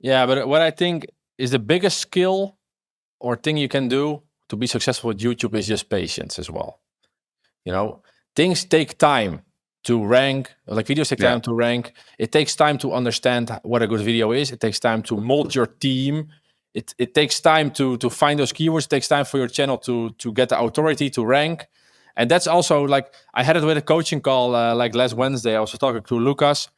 Yeah, but what I think is the biggest skill or thing you can do to be successful with YouTube is just patience as well. You know, things take time to rank, like videos take Yeah. time to rank. It takes time to understand what a good video is. It takes time to mold your team. It takes time to find those keywords. It takes time for your channel to get the authority to rank. And that's also like I had it with a coaching call like last Wednesday. I was talking to Lucas,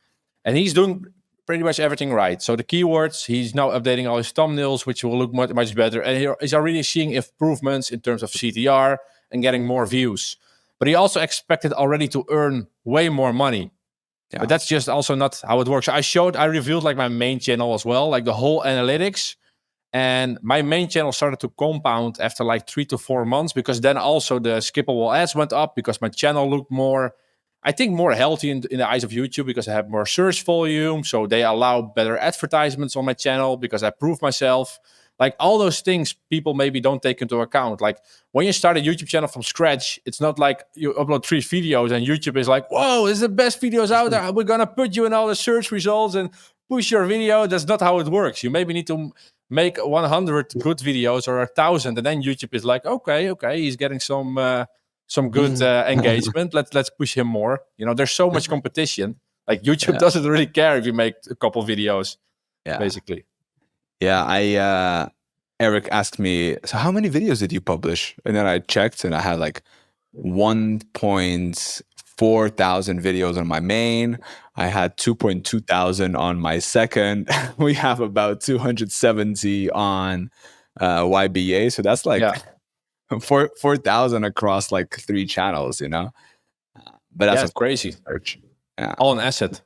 and he's doing pretty much everything right. So the keywords, he's now updating all his thumbnails, which will look much, much better. And he's already seeing improvements in terms of CTR and getting more views. But he also expected already to earn way more money. Yeah. But that's just also not how it works. So I revealed like my main channel as well, like the whole analytics. And my main channel started to compound after like 3 to 4 months because then also the skippable ads went up because my channel looked more, I think, more healthy in the eyes of YouTube because I have more search volume. So they allow better advertisements on my channel because I prove myself. Like all those things people maybe don't take into account. Like when you start a YouTube channel from scratch, it's not like you upload 3 videos and YouTube is like, whoa, this is the best videos out there. We're going to put you in all the search results and push your video. That's not how it works. You maybe need to make 100 good videos or 1,000, and then YouTube is like, okay, he's getting some good engagement. Let's push him more. You know, there's so much competition. Like YouTube doesn't really care if you make a couple videos, basically. Yeah, Eric asked me, so how many videos did you publish? And then I checked, and I had like 1.4 thousand videos on my main. I had 2.2 thousand on my second. We have about 270 on YBA. So that's like 4,000 across like 3 channels, you know? But that's crazy. Search. All an asset.